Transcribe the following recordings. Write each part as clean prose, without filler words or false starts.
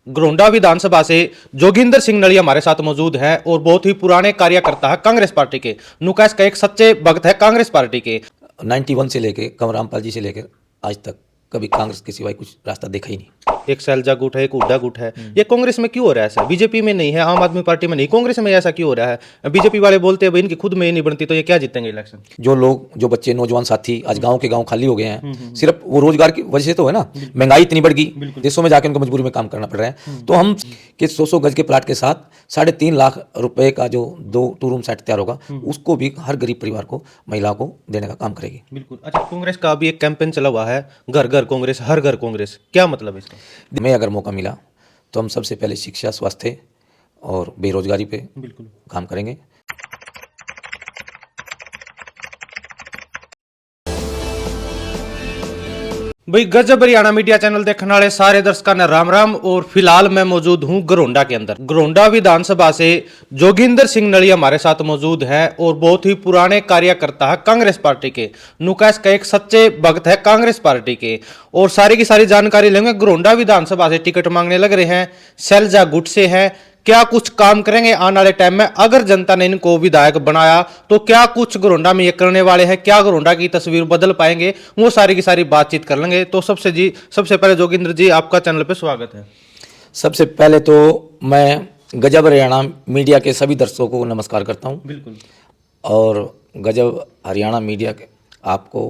घरोंडा विधानसभा से जोगिंदर सिंह नली हमारे साथ मौजूद हैं और बहुत ही पुराने कार्यकर्ता है कांग्रेस पार्टी के। नुकास का एक सच्चे भक्त है कांग्रेस पार्टी के। 91 से लेके कंवरामपाल जी से लेकर आज तक कभी कांग्रेस के सिवाय कुछ रास्ता देखा ही नहीं। एक सैलजा गुट है, एक हुड्डा गुट है। ये कांग्रेस में क्यों हो रहा है ऐसा? बीजेपी में नहीं है, आम आदमी पार्टी में नहीं, कांग्रेस में ऐसा क्यों हो रहा है? बीजेपी वाले बोलते हैं भाई इनकी खुद में ही नहीं बनती तो ये क्या जीतेंगे इलेक्शन? जो बच्चे नौजवान साथी आज गांव के गांव खाली हो गए हैं, सिर्फ वो रोजगार की वजह से तो है ना। महंगाई इतनी बढ़ गई, देशों में जाके उनको मजबूरी में काम करना पड़ रहा है। तो हम कि 100 गज के प्लाट के साथ 3.5 लाख रुपए का जो 2 रूम सेट तैयार होगा, उसको भी हर गरीब परिवार को, महिला को देने का काम करेगी। बिल्कुल। अच्छा, कांग्रेस का अभी एक कैंपेन चला हुआ है, घर घर कांग्रेस, हर घर कांग्रेस, क्या मतलब है इसका? हमें अगर मौका मिला तो हम सबसे पहले शिक्षा, स्वास्थ्य और बेरोजगारी पे बिल्कुल काम करेंगे। भाई गजब हरियाणा मीडिया चैनल देखने वाले सारे दर्शकों ने राम राम। और फिलहाल मैं मौजूद हूं घरोंडा के अंदर। घरोंडा विधानसभा से जोगिंदर सिंह नली हमारे साथ मौजूद हैं और बहुत ही पुराने कार्यकर्ता है कांग्रेस पार्टी के। नुकास का एक सच्चे भक्त है कांग्रेस पार्टी के। और सारी की सारी जानकारी लेंगे। घरोंडा विधानसभा से टिकट मांगने लग रहे हैं, सैलजा गुट से हैं। क्या कुछ काम करेंगे आने वाले टाइम में? अगर जनता ने इनको विधायक बनाया तो क्या कुछ घरोंडा में ये करने वाले हैं? क्या घरोंडा की तस्वीर बदल पाएंगे? वो सारी की सारी बातचीत कर लेंगे। तो सबसे पहले जोगिंदर जी, आपका चैनल पे स्वागत है। सबसे पहले तो मैं गजब हरियाणा मीडिया के सभी दर्शकों को नमस्कार करता हूँ। बिल्कुल। और गजब हरियाणा मीडिया के आपको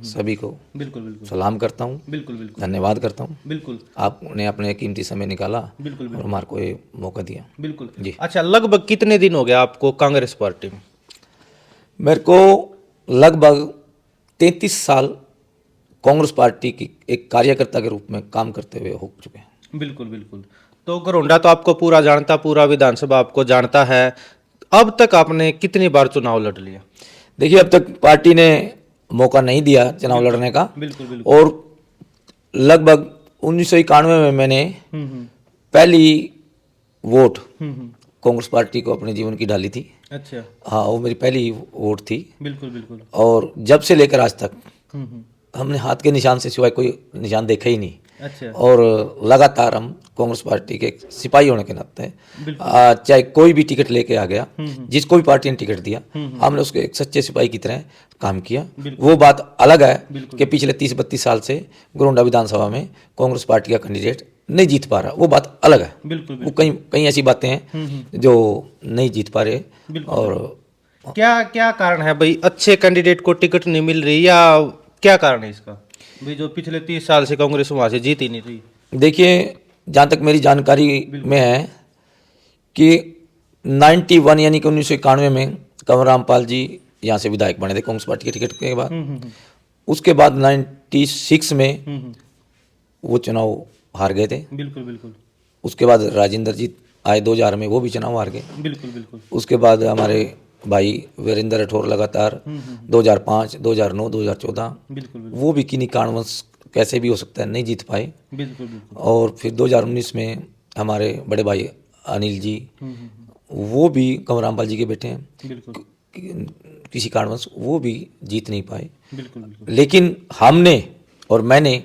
सभी को बिल्कुल बिल्कुल सलाम करता हूँ, बिल्कुल बिल्कुल धन्यवाद करता हूँ। बिल्कुल आपने अपने कीमती समय निकाला बिल्कुल और हमारे को ये मौका दिया। बिल्कुल जी। अच्छा, लगभग कितने दिन हो गया आपको कांग्रेस पार्टी में? मेरे को लगभग 33 साल कांग्रेस पार्टी की एक कार्यकर्ता के रूप में काम करते हुए हो चुके हैं। बिल्कुल बिल्कुल। तो घरोंडा तो आपको पूरा जानता, पूरा विधानसभा आपको जानता है। अब तक आपने कितनी बार चुनाव लड़ लिया? देखिए, अब तक पार्टी ने मौका नहीं दिया चुनाव लड़ने का। बिल्कुल बिल्कुल। और लगभग 1991 में मैंने पहली वोट कांग्रेस पार्टी को अपने जीवन की डाली थी। अच्छा। हाँ, वो मेरी पहली वोट थी। बिल्कुल बिल्कुल। और जब से लेकर आज तक हमने हाथ के निशान से सिवाय कोई निशान देखा ही नहीं। अच्छा। और लगातार हम कांग्रेस पार्टी के सिपाही होने के नाते चाहे कोई भी टिकट लेके आ गया, जिसको भी पार्टी ने टिकट दिया, हमने उसको एक सच्चे सिपाही की तरह काम किया। वो बात अलग है कि पिछले 30-32 साल से घरोंडा विधानसभा में कांग्रेस पार्टी का कैंडिडेट नहीं जीत पा रहा, वो बात अलग है। वो कई ऐसी बातें हैं जो नहीं जीत पा रहे। और क्या क्या कारण है भाई, अच्छे कैंडिडेट को टिकट नहीं मिल रही, या क्या कारण है इसका भाई, जो पिछले 30 साल से कांग्रेस वहां से जीत ही नहीं रही? देखिए, जहाँ तक मेरी जानकारी में है कि 91 यानी कि 1991 में कंवरामपाल जी यहाँ से विधायक बने थे कांग्रेस पार्टी के टिकट के बाद। उसके बाद 96 में वो चुनाव हार गए थे। बिल्कुल बिल्कुल। उसके बाद राजेंद्र जी आए 2000 में, वो भी चुनाव हार गए। बिल्कुल बिल्कुल। उसके बाद हमारे भाई वीरेंद्र राठौर लगातार 2005, 2009, 2014 बिल्कुल वो भी किन्हीं कारणवश कैसे भी हो सकता है नहीं जीत पाए। बिल्कुल बिल्कुल। और फिर 2019 में हमारे बड़े भाई अनिल जी, वो भी कंवरामपाल जी के बेटे हैं, बिल्कुल किसी कारणवश वो भी जीत नहीं पाए। बिल्कुल बिल्कुल। लेकिन हमने और मैंने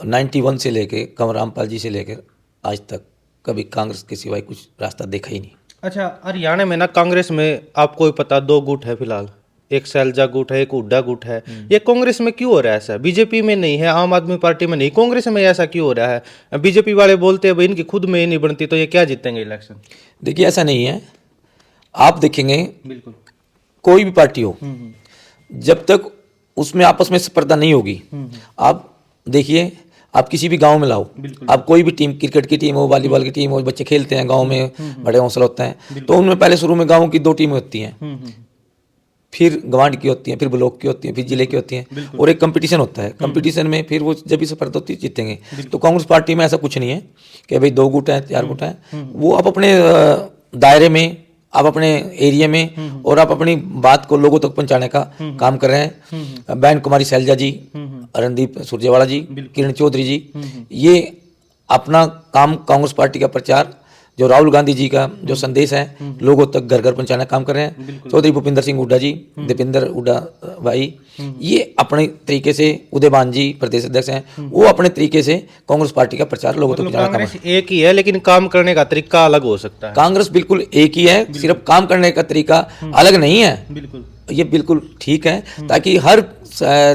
91 से लेके कंवरामपाल जी से लेकर आज तक कभी कांग्रेस के सिवाय कुछ रास्ता देखा ही नहीं। अच्छा, हरियाणा में ना कांग्रेस में आपको भी पता 2 गुट है फिलहाल, एक सैलजा गुट है, एक हुड्डा गुट है। ये कांग्रेस में क्यों हो रहा है ऐसा? बीजेपी में नहीं है, आम आदमी पार्टी में नहीं, कांग्रेस में ऐसा क्यों हो रहा है? बीजेपी वाले बोलते हैं भाई इनकी खुद में ही नहीं बनती तो ये क्या जीतेंगे इलेक्शन? देखिए, ऐसा नहीं है। आप देखेंगे बिल्कुल। कोई भी पार्टी हो, जब तक उसमें आपस में स्पर्धा नहीं होगी, आप देखिए, आप किसी भी गांव में लाओ, आप कोई भी टीम, क्रिकेट की टीम हो, वॉलीबॉल की टीम हो, बच्चे खेलते हैं गांव में, बड़े हौसला होता है, तो उनमें पहले शुरू में गांव की 2 टीमें होती हैं, फिर गवांड की होती हैं, फिर ब्लॉक की होती हैं, फिर जिले की होती हैं, और एक कंपटीशन होता है। कंपटीशन में फिर वो जब भी स्पर्धा होती है जीतेंगे। तो कांग्रेस पार्टी में ऐसा कुछ नहीं है कि भाई 2 गुट हैं, 4 गुट हैं। वो आप अपने दायरे में, आप अपने एरिया में, और आप अपनी बात को लोगों तक पहुंचाने का काम कर रहे हैं। बहन कुमारी सैलजा जी, रणदीप सुरजेवाला जी, किरण चौधरी जी, ये अपना काम कांग्रेस पार्टी का प्रचार जो राहुल गांधी जी का जो संदेश है लोगों तक घर घर पहुंचाने का काम कर रहे हैं। चौधरी भूपिंदर सिंह हुड्डा जी, दीपेंद्र हुड्डा भाई, ये अपने तरीके से, उदयभान जी प्रदेश अध्यक्ष हैं, वो अपने तरीके से कांग्रेस पार्टी का प्रचार लोगों तक पहुंचाने का काम। कांग्रेस एक ही है लेकिन काम करने का तरीका अलग हो सकता है। कांग्रेस बिल्कुल एक ही है, सिर्फ काम करने का तरीका अलग नहीं है। बिल्कुल, ये बिल्कुल ठीक है, ताकि हर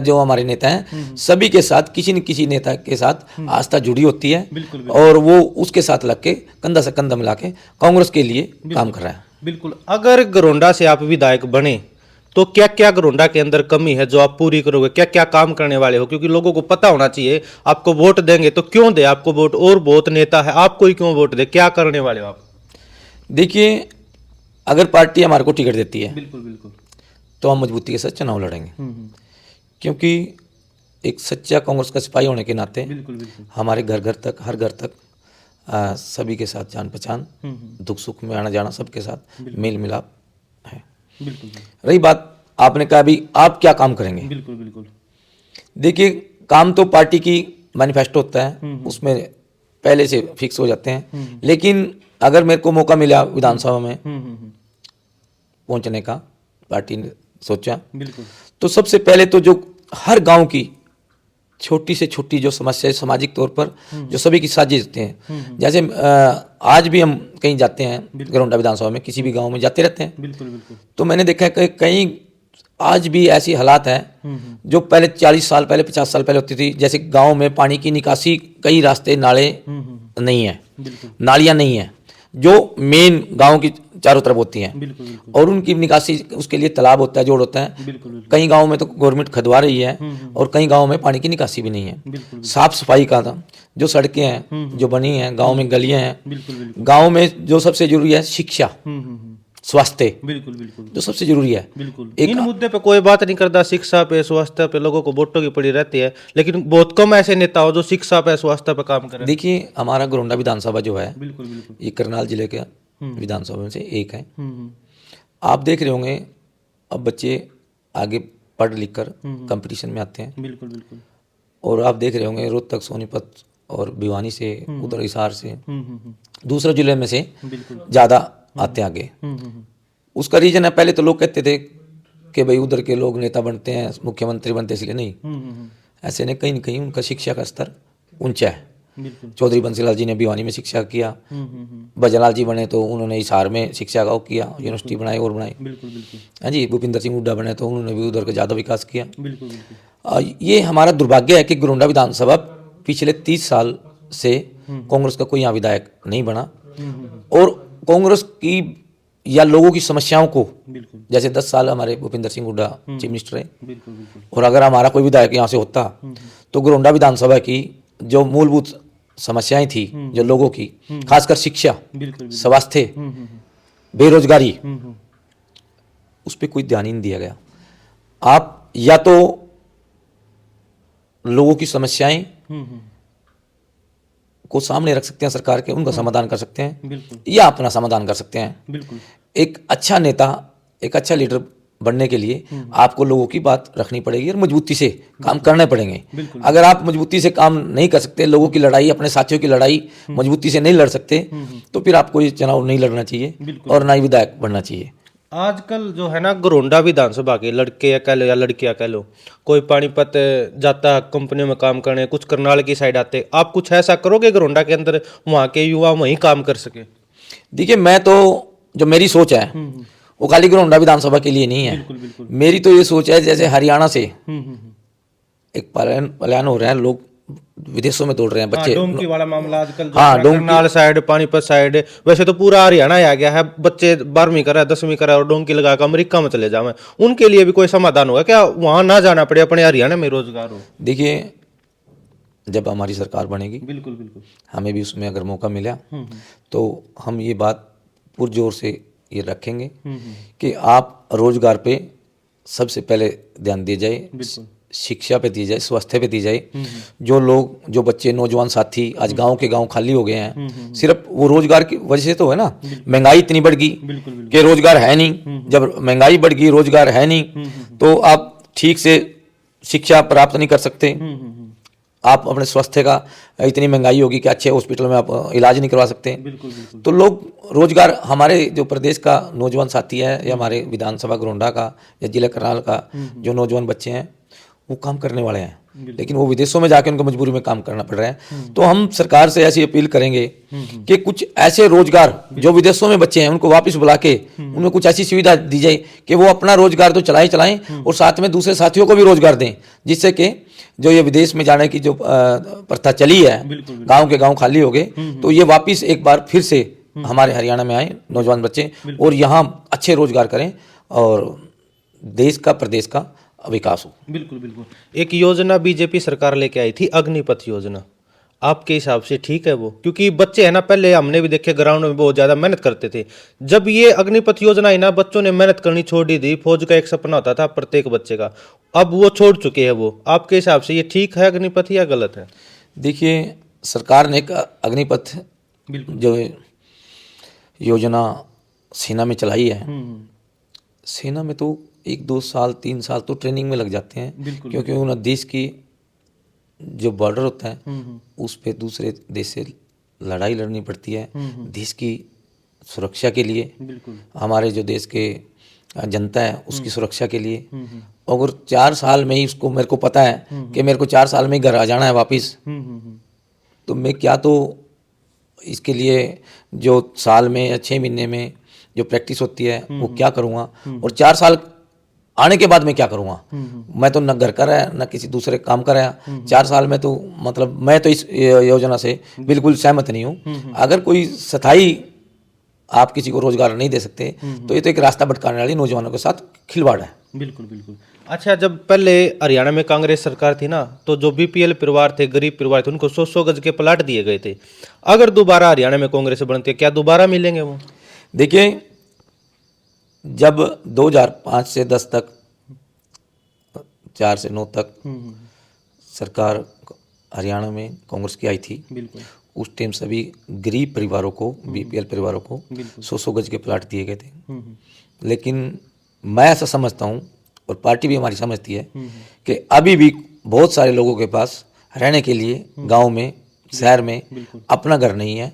जो हमारे नेता हैं सभी के साथ किसी न किसी नेता के साथ आस्था जुड़ी होती है, और वो उसके साथ लग के कंधा से कंधा मिला के कांग्रेस के लिए काम कर रहा है। बिल्कुल। अगर गरोंडा से आप विधायक बने तो क्या क्या गरोंडा के अंदर कमी है जो आप पूरी करोगे, क्या क्या काम करने वाले हो? क्योंकि लोगों को पता होना चाहिए, आपको वोट देंगे तो क्यों दे आपको वोट, और बहुत नेता है आपको ही क्यों वोट दे, क्या करने वाले हो आप? देखिए, अगर पार्टी हमारे को टिकट देती है बिल्कुल बिल्कुल, तो हम मजबूती के साथ चुनाव लड़ेंगे, क्योंकि एक सच्चा कांग्रेस का सिपाही होने के नाते बिल्कुल बिल्कुल, हमारे घर घर तक, हर घर तक सभी के साथ जान पहचान, दुख सुख में आना जाना सबके साथ मेल मिलाप है। बिल्कुल रही बात, आपने कहा अभी आप क्या काम करेंगे, बिल्कुल बिल्कुल, देखिए काम तो पार्टी की मैनिफेस्टो होता है, उसमें पहले से फिक्स हो जाते हैं, लेकिन अगर मेरे को मौका मिला विधानसभा में पहुंचने का, पार्टी ने सोचा, बिल्कुल तो सबसे पहले तो जो हर गांव की छोटी से छोटी जो समस्या है सामाजिक तौर पर, जो सभी की साजिश होते हैं, जैसे आज भी हम कहीं जाते हैं गरोंडा विधानसभा में, किसी भी गांव में जाते रहते हैं, बिल्कुल बिल्कुल, तो मैंने देखा है कि कहीं आज भी ऐसी हालात हैं जो पहले 40 साल पहले, 50 साल पहले होती थी। जैसे गांव में पानी की निकासी, कई रास्ते नाले नहीं है, नालियां नहीं है जो मेन गांव की चारों तरफ होती हैं, बिल्कुल बिल्कुल, और उनकी निकासी, उसके लिए तालाब होता है, जोड़ होता है। बिल्कुल बिल्कुल, कई गांवों में तो गवर्नमेंट खदवा रही है, और कई गांवों में पानी की निकासी भी नहीं है। बिल्कुल साफ सफाई का था, जो सड़कें हैं जो बनी हैं, गांव में गलियां हैं, बिल्कुल बिल्कुल, गांव में जो सबसे जरूरी है शिक्षा, स्वास्थ्य, बिल्कुल बिल्कुल, जो सबसे जरूरी है। बिल्कुल। इन मुद्दे पे कोई बात नहीं करता, शिक्षा पे, स्वास्थ्य पे लोगों को वोटों की पड़ी रहती है, लेकिन बहुत कम ऐसे नेता हो जो शिक्षा पे, स्वास्थ्य पे काम करें। देखिए, हमारा गरोंडा विधानसभा जो है, बिल्कुल बिल्कुल, ये करनाल जिले के विधानसभा में से एक है। आप देख रहे होंगे, अब बच्चे आगे पढ़ लिख कर कंपटीशन में आते हैं, बिल्कुल बिल्कुल, और आप देख रहे होंगे रोहतक, सोनीपत और भिवानी से, उधर हिसार से, दूसरे जिले में से ज़्यादा आते हैं आगे। उसका रीजन है, पहले तो लोग कहते थे कि भाई उधर के लोग नेता बनते हैं, मुख्यमंत्री बनते हैं, इसलिए नहीं, ऐसे नहीं, कहीं न कहीं उनका शिक्षा का स्तर ऊंचा है। चौधरी बंसीलाल जी ने भिवानी में शिक्षा किया, भजनलाल जी बने तो उन्होंने हिसार में शिक्षा का किया, यूनिवर्सिटी बनाई और बनाई। बिल्कुल बिल्कुल, हाँ जी, भूपिंदर सिंह हुड्डा बने तो उन्होंने भी उधर का ज़्यादा विकास किया। बिल्कुल बिल्कुल, ये हमारा दुर्भाग्य है कि गरोंडा विधानसभा पिछले 30 साल से कांग्रेस का कोई यहाँ विधायक नहीं बना, और कांग्रेस की या लोगों की समस्याओं को, बिल्कुल जैसे 10 साल हमारे भूपिंदर सिंह हुड्डा चीफ मिनिस्टर है, बिल्कुल बिल्कुल, और अगर हमारा कोई विधायक यहाँ से होता तो गरोंडा विधानसभा की जो मूलभूत समस्याएं थी जो लोगों की, खासकर शिक्षा, बिल्कुल स्वास्थ्य, बेरोजगारी, उस पर कोई ध्यान ही नहीं दिया गया। आप या तो लोगों की समस्याएं को सामने रख सकते हैं सरकार के, उनका समाधान कर सकते हैं, बिल्कुल या अपना समाधान कर सकते हैं। बिल्कुल, एक अच्छा नेता, एक अच्छा लीडर बनने के लिए आपको लोगों की बात रखनी पड़ेगी और मजबूती से काम करने पड़ेंगे। अगर आप मजबूती से काम नहीं कर सकते, लोगों की लड़ाई, अपने साथियों की लड़ाई मजबूती से नहीं लड़ सकते, तो फिर आपको ये चुनाव नहीं लड़ना चाहिए और ना ही विधायक बनना चाहिए। आजकल जो है ना गरोंडा विधानसभा के लड़के या कह लो या लड़कियां कह लो, कोई पानीपत जाता है कंपनियों में काम करने, कुछ करनाल की साइड आते, आप कुछ ऐसा करोगे गरोंडा के अंदर वहाँ के युवा वहीं काम कर सके? देखिए, मैं तो, जो मेरी सोच है वो खाली गरोंडा विधानसभा के लिए नहीं है। बिल्कुल बिल्कुल, मेरी तो ये सोच है, जैसे हरियाणा से एक पलायन हो रहे हैं, लोग विदेशों में दौड़ रहे हैं बच्चे। डोंकी वाला मामला आजकल हाँ, करनाल साइड, पानीपत साइड, वैसे तो पूरा हरियाणा आ गया है, बच्चे 12वीं करा, 10वीं करा और डोंकी लगा कर अमेरिका में चले जावे, उनके लिए भी कोई समाधान होगा क्या? वहां ना जाना पड़े, अपने हरियाणा में रोजगार हो। देखिए, जब हमारी सरकार बनेगी, बिल्कुल बिल्कुल, हमें भी उसमें अगर मौका मिला तो हम ये बात पुरजोर से ये रखेंगे कि आप रोजगार पे सबसे पहले ध्यान दिया जाए, शिक्षा पे दी जाए, स्वास्थ्य पे दी जाए। जो लोग, जो बच्चे, नौजवान साथी आज गांव के गांव खाली हो गए हैं, सिर्फ वो रोजगार की वजह से तो है ना। महंगाई इतनी बढ़ गई कि रोजगार है नहीं। जब महंगाई बढ़ गई, रोजगार है नहीं, तो आप ठीक से शिक्षा प्राप्त नहीं कर सकते, आप अपने स्वास्थ्य का इतनी महंगाई होगी कि अच्छे हॉस्पिटल में आप इलाज नहीं करवा सकते। बिल्कुल बिल्कुल। तो लोग रोजगार, हमारे जो प्रदेश का नौजवान साथी है या हमारे विधानसभा घरोंडा का या जिला करनाल का जो नौजवान बच्चे हैं वो काम करने वाले हैं, लेकिन वो विदेशों में जाके उनको मजबूरी में काम करना पड़ रहा है। तो हम सरकार से ऐसी अपील करेंगे कि कुछ ऐसे रोजगार जो विदेशों में बच्चे हैं उनको वापस बुला के उनमें कुछ ऐसी सुविधा दी जाए कि वो अपना रोजगार तो चलाएं और साथ में दूसरे साथियों को भी रोजगार दें, जिससे कि जो ये विदेश में जाने की जो प्रथा चली है, गांव के गांव खाली हो गए, तो ये वापस एक बार फिर से हमारे हरियाणा में आए नौजवान बच्चे और यहाँ अच्छे रोजगार करें और देश का, प्रदेश का विकास हो। बिल्कुल बिल्कुल। एक योजना बीजेपी सरकार लेके आई थी, अग्निपथ योजना, आपके हिसाब से ठीक है वो? क्योंकि बच्चे है ना, पहले हमने भी देखे ग्राउंड में बहुत ज्यादा मेहनत करते थे। जब ये अग्निपथ योजना आई ना, बच्चों ने मेहनत करनी छोड़ दी थी। फौज का एक सपना होता था प्रत्येक बच्चे का, अब वो छोड़ चुके हैं। वो आपके हिसाब से ये ठीक है अग्निपथ या गलत है? देखिए, सरकार ने एक अग्निपथ जो योजना सेना में चलाई है, सेना में तो 1-2 साल 3 साल तो ट्रेनिंग में लग जाते हैं, क्योंकि उन देश की जो बॉर्डर होता है उस पे दूसरे देश से लड़ाई लड़नी पड़ती है देश की सुरक्षा के लिए, हमारे जो देश के जनता है उसकी सुरक्षा के लिए। अगर 4 साल में ही उसको, मेरे को पता है कि मेरे को 4 साल में ही घर आ जाना है वापिस, तो मैं क्या तो इसके लिए जो साल में या 6 महीने में जो प्रैक्टिस होती है वो क्या करूँगा, और 4 साल आने के बाद मैं क्या करूँगा? मैं तो न घर का रहा न किसी दूसरे काम का रहा। 4 साल में तो मतलब मैं तो इस योजना से बिल्कुल सहमत नहीं हूँ। अगर कोई स्थायी आप किसी को रोजगार नहीं दे सकते तो ये तो एक रास्ता भटकाने वाली नौजवानों के साथ खिलवाड़ है। बिल्कुल बिल्कुल। अच्छा, जब पहले हरियाणा में कांग्रेस सरकार थी ना, तो जो बीपीएल परिवार थे, गरीब परिवार थे, उनको 100-100 गज के प्लाट दिए गए थे। अगर दोबारा हरियाणा में कांग्रेस बनती है, क्या दोबारा मिलेंगे वो? देखिए, जब 2005 से 10 तक, 4 से 9 तक सरकार हरियाणा में कांग्रेस की आई थी, उस टाइम सभी गरीब परिवारों को, बीपीएल परिवारों को 100-100 गज के प्लाट दिए गए थे। लेकिन मैं ऐसा समझता हूँ और पार्टी भी हमारी समझती है कि अभी भी बहुत सारे लोगों के पास रहने के लिए गांव में, शहर में अपना घर नहीं है,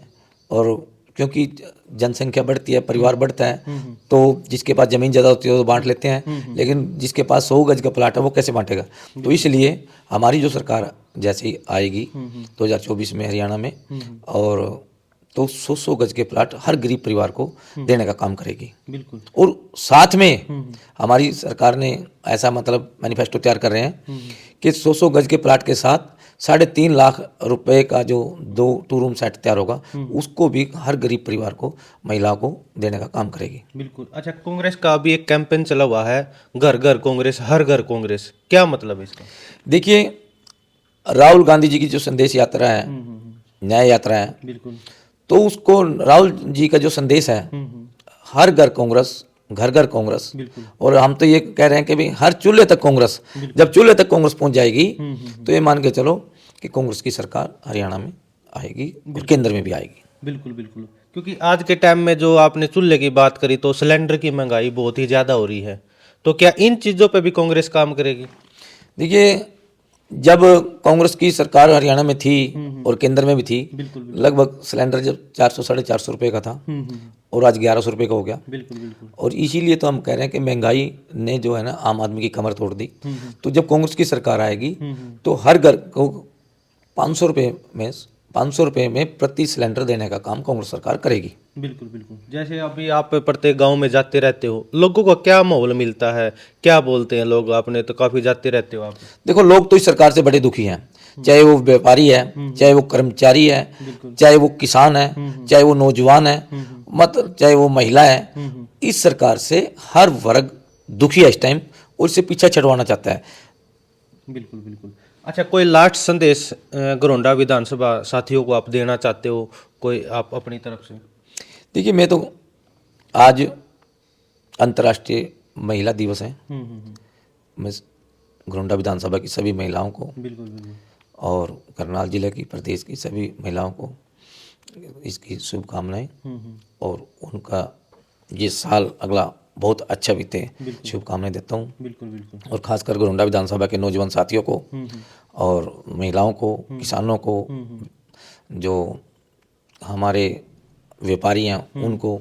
और क्योंकि जनसंख्या बढ़ती है, परिवार बढ़ता है, तो जिसके पास ज़मीन ज़्यादा होती है तो बांट लेते हैं, लेकिन जिसके पास 100 गज का प्लाट है वो कैसे बांटेगा? तो इसलिए हमारी जो सरकार जैसे ही आएगी 2024 में हरियाणा में, और तो 100-100 गज के प्लाट हर गरीब परिवार को देने का काम करेगी। बिल्कुल। और साथ में हमारी सरकार ने ऐसा मतलब मैनिफेस्टो तैयार कर रहे हैं कि 100-100 गज के प्लाट के साथ 3.5 लाख रुपए का जो 2 रूम सेट तैयार होगा उसको भी हर गरीब परिवार को, महिलाओं को देने का काम करेगी। बिल्कुल। अच्छा, कांग्रेस का अभी एक कैंपेन चला हुआ है, घर घर कांग्रेस, हर घर कांग्रेस, क्या मतलब है इसका? देखिए, राहुल गांधी जी की जो संदेश यात्रा है, न्याय यात्रा है, बिल्कुल, तो उसको राहुल जी का जो संदेश है, हर घर कांग्रेस, घर घर कांग्रेस, और हम तो ये कह रहे हैं कि भाई हर चूल्हे तक कांग्रेस। जब चूल्हे तक कांग्रेस पहुंच जाएगी तो ये मान के चलो कि कांग्रेस की सरकार हरियाणा में आएगी और केंद्र में भी आएगी। बिल्कुल बिल्कुल। क्योंकि आज के टाइम में जो आपने चूल्हे की बात करी, तो सिलेंडर की महंगाई बहुत ही ज़्यादा हो रही है, तो क्या इन चीज़ों पे भी कांग्रेस काम करेगी? देखिए, जब कांग्रेस की सरकार हरियाणा में थी और केंद्र में भी थी, लगभग सिलेंडर जब 400-450 रुपये का था और आज 1100 रुपये का हो गया। और इसीलिए तो हम कह रहे हैं कि महंगाई ने जो है ना आम आदमी की कमर तोड़ दी। तो जब कांग्रेस की सरकार आएगी तो हर घर को 500 रुपये में प्रति सिलेंडर देने का काम कांग्रेस सरकार करेगी। बिल्कुल बिल्कुल। जैसे अभी आप प्रत्येक गांव में जाते रहते हो, लोगों को क्या माहौल मिलता है, क्या बोलते हैं लोग? आपने तो काफी जाते रहते हो आप। देखो, लोग तो इस सरकार से बड़े दुखी हैं, चाहे वो व्यापारी है, चाहे वो कर्मचारी है, चाहे वो किसान है, चाहे वो नौजवान है, मतलब चाहे वो महिला है। इस सरकार से हर वर्ग दुखी है इस टाइम, और इससे पीछा छुड़वाना चाहता है। बिल्कुल बिल्कुल। अच्छा, कोई लास्ट संदेश घरोंडा विधानसभा साथियों को आप देना चाहते हो, कोई आप अपनी तरफ से? देखिए, मैं तो आज अंतर्राष्ट्रीय महिला दिवस है, मैं घरोंडा विधानसभा की सभी महिलाओं को और करनाल जिले की, प्रदेश की सभी महिलाओं को इसकी शुभकामनाएं, और उनका ये साल अगला बहुत अच्छा बीते, शुभकामनाएं देता हूँ। बिल्कुल बिल्कुल। और खासकर घरोंडा विधानसभा के नौजवान साथियों को और महिलाओं को, किसानों को, जो हमारे व्यापारी हैं उनको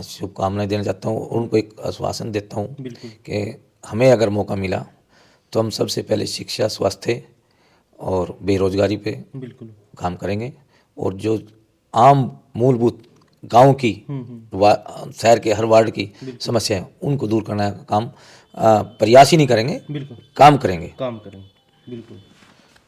शुभकामनाएं देना चाहता हूँ। और उनको एक आश्वासन देता हूँ कि हमें अगर मौका मिला तो हम सबसे पहले शिक्षा, स्वास्थ्य और बेरोजगारी पे बिल्कुल काम करेंगे। और जो आम मूलभूत गांव की, शहर के हर वार्ड की समस्या है उनको दूर करने का काम प्रयास ही नहीं करेंगे, बिल्कुल काम करेंगे। बिल्कुल।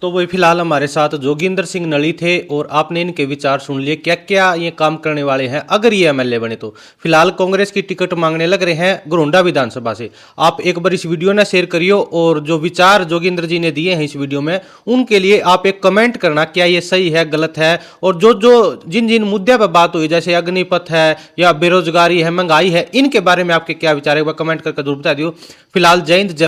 तो वही फिलहाल हमारे साथ जोगिंदर सिंह नली थे और आपने इनके विचार सुन लिए, क्या क्या ये काम करने वाले हैं अगर ये एमएलए बने तो। फिलहाल कांग्रेस की टिकट मांगने लग रहे हैं घरोंडा विधानसभा से। आप एक बार इस वीडियो ना शेयर करियो और जो विचार जोगिंदर जी ने दिए हैं इस वीडियो में उनके लिए आप एक कमेंट करना, क्या ये सही है, गलत है। और जो जिन जिन मुद्दे पर बात हुई, जैसे अग्निपथ है या बेरोजगारी है, महंगाई है, इनके बारे में आपके क्या विचार है, वह कमेंट करके जरूर बता दियो। फिलहाल जय हिंद।